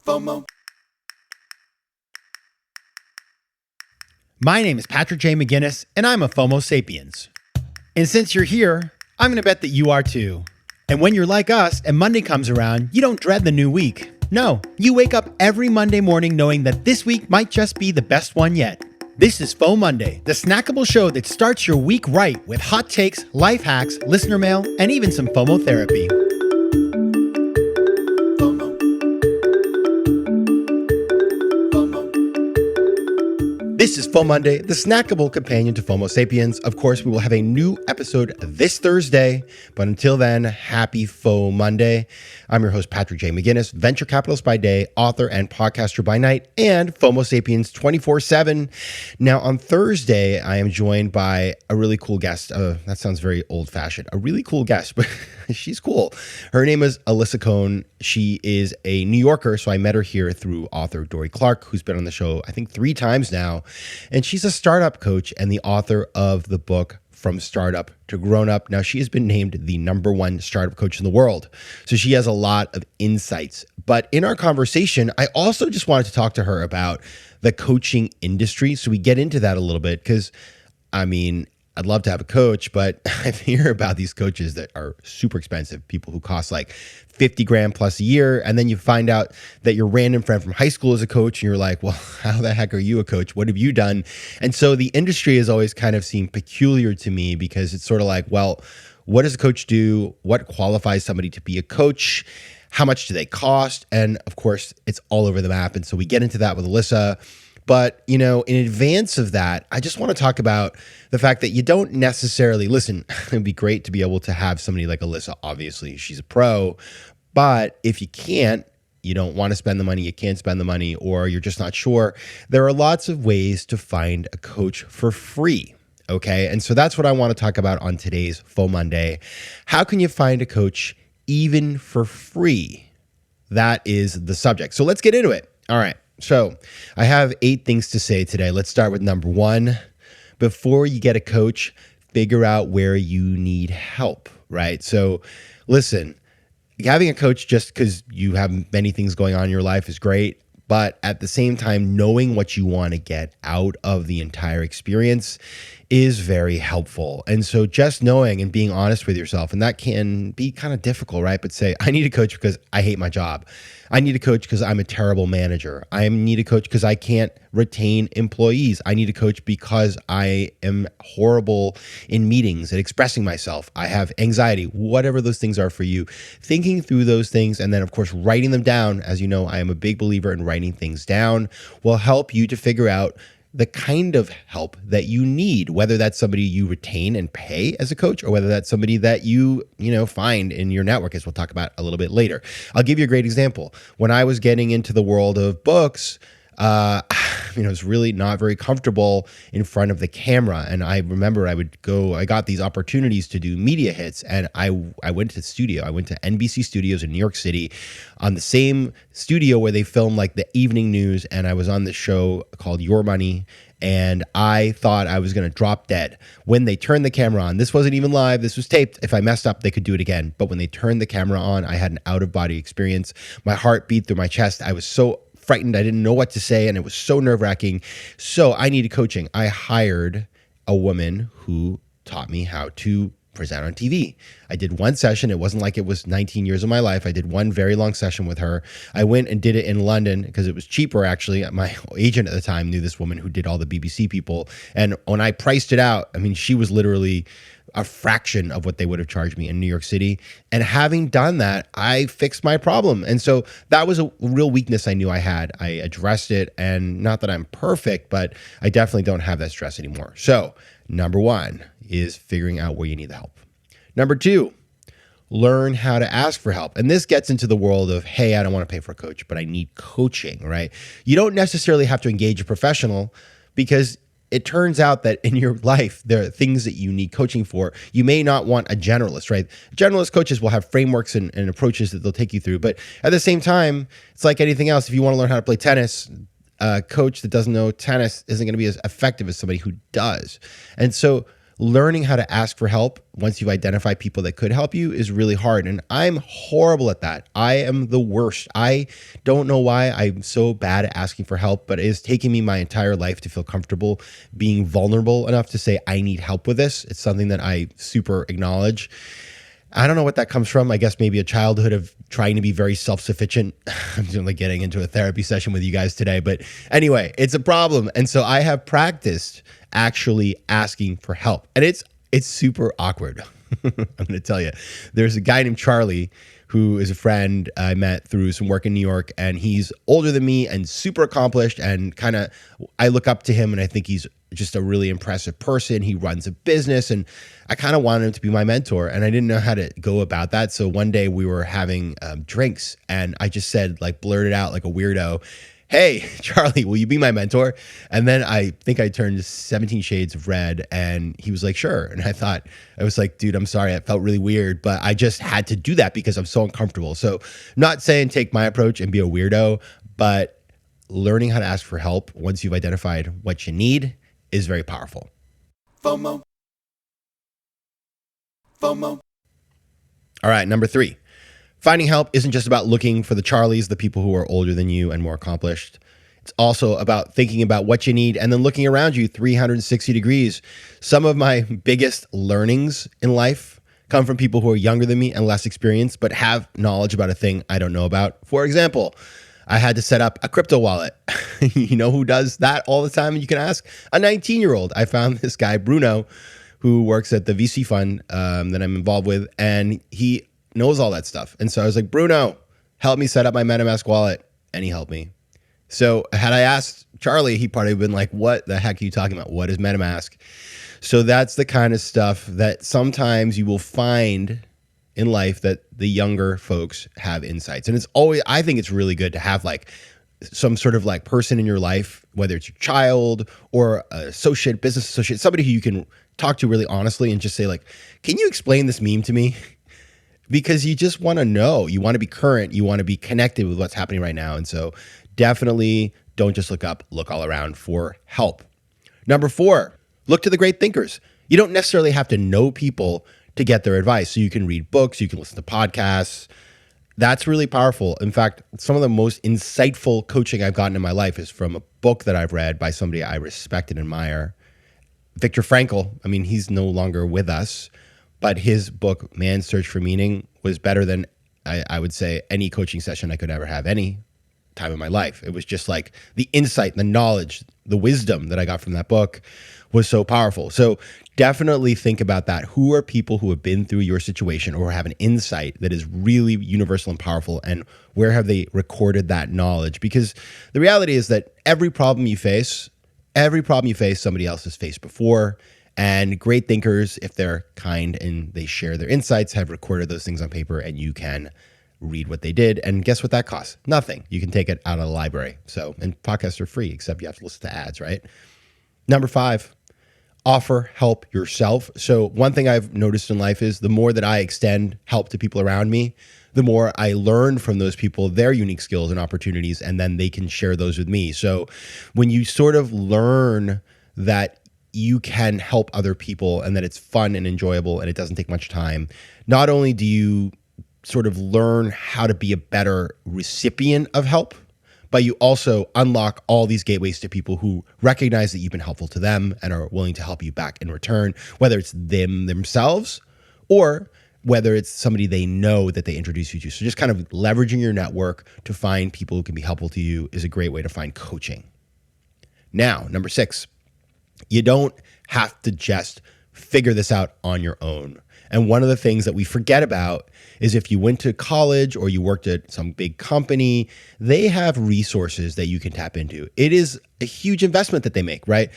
FOMO. My name is Patrick J. McGinnis, and I'm a FOMO Sapiens. And since you're here, I'm going to bet that you are too. And when you're like us and Monday comes around, you don't dread the new week. No, you wake up every Monday morning knowing that this week might just be the best one yet. This is FOMOnday, the snackable show that starts your week right with hot takes, life hacks, listener mail, and even some FOMO therapy. This is FOMOnday, the snackable companion to FOMO Sapiens. Of course, we will have a new episode this Thursday, but until then, happy FOMOnday. I'm your host, Patrick J. McGinnis, venture capitalist by day, author and podcaster by night, and FOMO Sapiens 24/7. Now, on Thursday, I am joined by a really cool guest. That sounds very old-fashioned. A really cool guest, but she's cool. Her name is Alyssa Cohn. She is a New Yorker, so I met her here through author Dory Clark, who's been on the show, I think, 3 times now. And she's a startup coach and the author of the book From Startup to Grown Up. Now, she has been named the #1 startup coach in the world. So she has a lot of insights. But in our conversation, I also just wanted to talk to her about the coaching industry. So we get into that a little bit because, I mean, I'd love to have a coach, but I hear about these coaches that are super expensive, people who cost like 50 grand plus a year. And then you find out that your random friend from high school is a coach and you're like, well, how the heck are you a coach? What have you done? And so the industry has always kind of seemed peculiar to me because it's sort of like, well, what does a coach do? What qualifies somebody to be a coach? How much do they cost? And of course, it's all over the map. And so we get into that with Alyssa. But, you know, in advance of that, I just want to talk about the fact that you don't necessarily, listen, it'd be great to be able to have somebody like Alyssa. Obviously, she's a pro. But if you can't, you don't want to spend the money, you can't spend the money, or you're just not sure, there are lots of ways to find a coach for free. Okay. And so that's what I want to talk about on today's FOMOnday. How can you find a coach even for free? That is the subject. So let's get into it. All right. So I have 8 things to say today. Let's start with number 1. Before you get a coach, figure out where you need help, right? So listen, having a coach just because you have many things going on in your life is great. But at the same time, knowing what you want to get out of the entire experience is very helpful. And so just knowing and being honest with yourself, and that can be kind of difficult, right? But say, I need a coach because I hate my job. I need a coach because I'm a terrible manager. I need a coach because I can't retain employees. I need a coach because I am horrible in meetings and expressing myself. I have anxiety, whatever those things are for you. Thinking through those things and then, of course, writing them down. As you know, I am a big believer in writing things down will help you to figure out the kind of help that you need, whether that's somebody you retain and pay as a coach or whether that's somebody that you find in your network, as we'll talk about a little bit later. I'll give you a great example. When I was getting into the world of books, I was really not very comfortable in front of the camera. And I remember I got these opportunities to do media hits and I went to the studio. I went to NBC Studios in New York City on the same studio where they film like the evening news. And I was on this show called Your Money. And I thought I was going to drop dead when they turned the camera on. This wasn't even live. This was taped. If I messed up, they could do it again. But when they turned the camera on, I had an out-of-body experience. My heart beat through my chest. I was so frightened. I didn't know what to say, and it was so nerve-wracking. So I needed coaching. I hired a woman who taught me how to present on TV. I did one session. It wasn't like it was 19 years of my life. I did one very long session with her. I went and did it in London because it was cheaper, actually. My agent at the time knew this woman who did all the BBC people. And when I priced it out, I mean, she was literally a fraction of what they would have charged me in New York City. And having done that, I fixed my problem. And so that was a real weakness I knew I had. I addressed it, and not that I'm perfect, but I definitely don't have that stress anymore. So number 1 is figuring out where you need the help. Number 2, learn how to ask for help. And this gets into the world of, hey, I don't want to pay for a coach, but I need coaching, right? You don't necessarily have to engage a professional because it turns out that in your life, there are things that you need coaching for. You may not want a generalist, right? Generalist coaches will have frameworks and approaches that they'll take you through. But at the same time, it's like anything else. If you want to learn how to play tennis, a coach that doesn't know tennis isn't going to be as effective as somebody who does. And so learning how to ask for help once you've identified people that could help you is really hard. And I'm horrible at that. I am the worst. I don't know why I'm so bad at asking for help, but it is taking me my entire life to feel comfortable being vulnerable enough to say, I need help with this. It's something that I super acknowledge. I don't know what that comes from. I guess maybe a childhood of trying to be very self-sufficient. I'm just like getting into a therapy session with you guys today. But anyway, it's a problem. And so I have practiced actually asking for help. And it's super awkward. I'm going to tell you. There's a guy named Charlie who is a friend I met through some work in New York, and he's older than me and super accomplished, and kind of I look up to him and I think he's just a really impressive person. He runs a business, and I kind of wanted him to be my mentor, and I didn't know how to go about that. So one day we were having drinks, and I just said, like, blurted out like a weirdo, hey, Charlie, will you be my mentor? And then I think I turned 17 shades of red, and he was like, sure. And I was like, dude, I'm sorry. It felt really weird, but I just had to do that because I'm so uncomfortable. So I'm not saying take my approach and be a weirdo, but learning how to ask for help once you've identified what you need is very powerful. FOMO. FOMO. All right, number 3. Finding help isn't just about looking for the Charlies, the people who are older than you and more accomplished. It's also about thinking about what you need and then looking around you 360 degrees. Some of my biggest learnings in life come from people who are younger than me and less experienced, but have knowledge about a thing I don't know about. For example, I had to set up a crypto wallet. You know who does that all the time? You can ask a 19-year-old. I found this guy, Bruno, who works at the VC fund that I'm involved with, and he knows all that stuff. And so I was like, Bruno, help me set up my MetaMask wallet. And he helped me. So had I asked Charlie, he probably been like, what the heck are you talking about? What is MetaMask? So that's the kind of stuff that sometimes you will find in life that the younger folks have insights. And it's always, I think it's really good to have like some sort of like person in your life, whether it's your child or an associate, business associate, somebody who you can talk to really honestly and just say like, can you explain this meme to me? Because you just want to know, you want to be current, you want to be connected with what's happening right now. And so definitely don't just look up, look all around for help. Number 4, look to the great thinkers. You don't necessarily have to know people to get their advice. So you can read books, you can listen to podcasts. That's really powerful. In fact, some of the most insightful coaching I've gotten in my life is from a book that I've read by somebody I respect and admire. Viktor Frankl, I mean, he's no longer with us, but his book, Man's Search for Meaning, was better than, I would say, any coaching session I could ever have any time in my life. It was just like the insight, the knowledge, the wisdom that I got from that book was so powerful. So definitely think about that. Who are people who have been through your situation or have an insight that is really universal and powerful, and where have they recorded that knowledge? Because the reality is that every problem you face, somebody else has faced before. And great thinkers, if they're kind and they share their insights, have recorded those things on paper, and you can read what they did. And guess what that costs? Nothing. You can take it out of the library. So, and podcasts are free, except you have to listen to ads, right? Number 5, offer help yourself. So one thing I've noticed in life is the more that I extend help to people around me, the more I learn from those people, their unique skills and opportunities, and then they can share those with me. So when you sort of learn that you can help other people and that it's fun and enjoyable and it doesn't take much time, not only do you sort of learn how to be a better recipient of help, but you also unlock all these gateways to people who recognize that you've been helpful to them and are willing to help you back in return, whether it's them themselves or whether it's somebody they know that they introduce you to. So just kind of leveraging your network to find people who can be helpful to you is a great way to find coaching. Now, number 6, you don't have to just figure this out on your own. And one of the things that we forget about is if you went to college or you worked at some big company, they have resources that you can tap into. It is a huge investment that they make, right?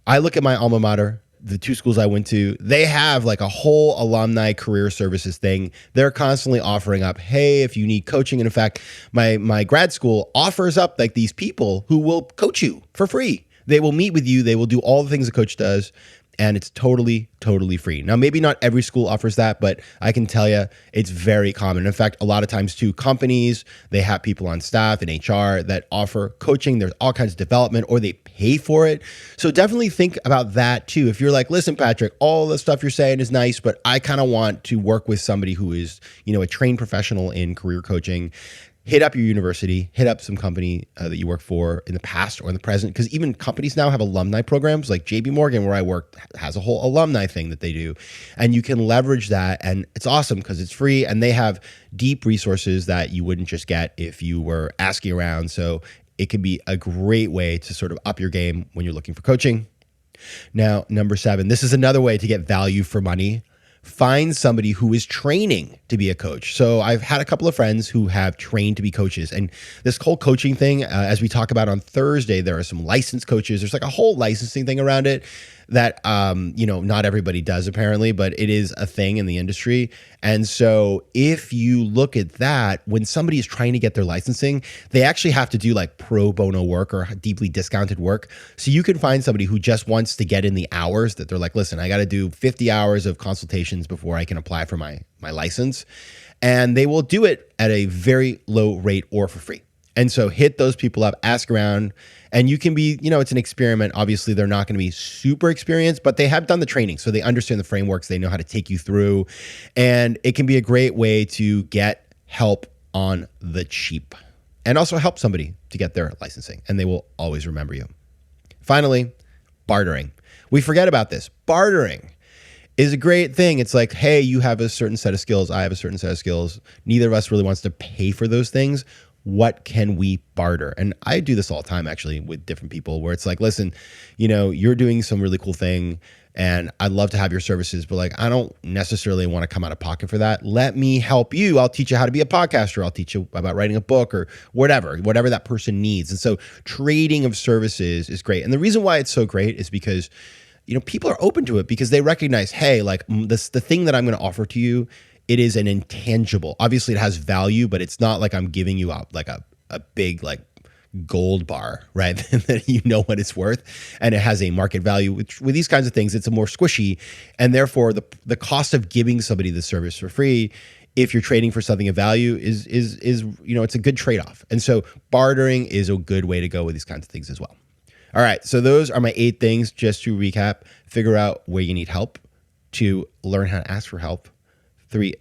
I look at my alma mater, the 2 schools I went to, they have like a whole alumni career services thing. They're constantly offering up, hey, if you need coaching. And in fact, my grad school offers up like these people who will coach you for free. They will meet with you. They will do all the things a coach does. And it's totally, totally free. Now, maybe not every school offers that, but I can tell you it's very common. In fact, a lot of times too, companies, they have people on staff in HR that offer coaching. There's all kinds of development, or they pay for it. So definitely think about that too. If you're like, listen, Patrick, all the stuff you're saying is nice, but I kind of want to work with somebody who is, a trained professional in career coaching, hit up your university, hit up some company that you work for in the past or in the present, because even companies now have alumni programs, like JP Morgan, where I work, has a whole alumni thing that they do. And you can leverage that. And it's awesome because it's free and they have deep resources that you wouldn't just get if you were asking around. So it can be a great way to sort of up your game when you're looking for coaching. Now, number 7, this is another way to get value for money. Find somebody who is training to be a coach. So I've had a couple of friends who have trained to be coaches. And this whole coaching thing, as we talk about on Thursday, there are some licensed coaches. There's like a whole licensing thing around it that, not everybody does apparently, but it is a thing in the industry. And so if you look at that, when somebody is trying to get their licensing, they actually have to do like pro bono work or deeply discounted work. So you can find somebody who just wants to get in the hours that they're like, listen, I got to do 50 hours of consultations before I can apply for my license. And they will do it at a very low rate or for free. And so hit those people up, ask around, and you can be, it's an experiment. Obviously, they're not going to be super experienced, but they have done the training. So they understand the frameworks. They know how to take you through. And it can be a great way to get help on the cheap and also help somebody to get their licensing. And they will always remember you. Finally, bartering. We forget about this. Bartering is a great thing. It's like, hey, you have a certain set of skills. I have a certain set of skills. Neither of us really wants to pay for those things. What can we barter? And I do this all the time, actually, with different people where it's like, listen, you're doing some really cool thing and I'd love to have your services, but like, I don't necessarily want to come out of pocket for that. Let me help you. I'll teach you how to be a podcaster. I'll teach you about writing a book or whatever that person needs. And so trading of services is great. And the reason why it's so great is because people are open to it because they recognize, hey, like the thing that I'm going to offer to you, it is an intangible. Obviously, it has value, but it's not like I'm giving you out like a big like gold bar, right? That you know what it's worth, and it has a market value. Which with these kinds of things, it's a more squishy, and therefore the cost of giving somebody the service for free, if you're trading for something of value, is it's a good trade-off. And so bartering is a good way to go with these kinds of things as well. All right, so those are my 8 things. Just to recap: figure out where you need help. 2, learn how to ask for help. 3,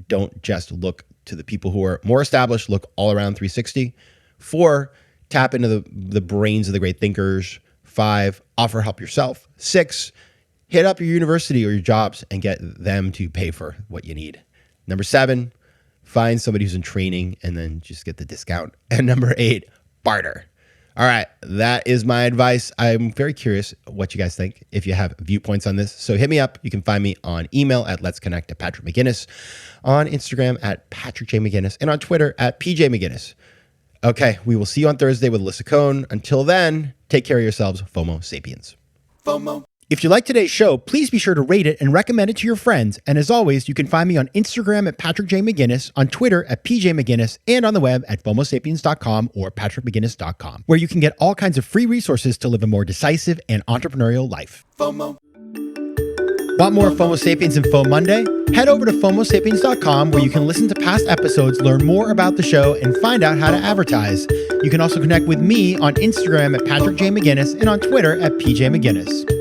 don't just look to the people who are more established, look all around 360. 4, tap into the brains of the great thinkers. 5, offer help yourself. 6, hit up your university or your jobs and get them to pay for what you need. Number 7, find somebody who's in training and then just get the discount. And number 8, barter. All right, that is my advice. I'm very curious what you guys think, if you have viewpoints on this. So hit me up. You can find me on email at letsconnect at Patrick McGinnis, on Instagram at Patrick J. McGinnis, and on Twitter at PJ McGinnis. Okay, we will see you on Thursday with Alyssa Cohn. Until then, take care of yourselves, FOMO Sapiens. FOMO. If you like today's show, please be sure to rate it and recommend it to your friends. And as always, you can find me on Instagram at Patrick J. McGinnis, on Twitter at PJ McGinnis, and on the web at FOMOsapiens.com or PatrickMcGinnis.com, where you can get all kinds of free resources to live a more decisive and entrepreneurial life. FOMO. Want more FOMO Sapiens and FOMOnday? Head over to FOMOsapiens.com, where you can listen to past episodes, learn more about the show, and find out how to advertise. You can also connect with me on Instagram at Patrick J. McGinnis and on Twitter at PJ McGinnis.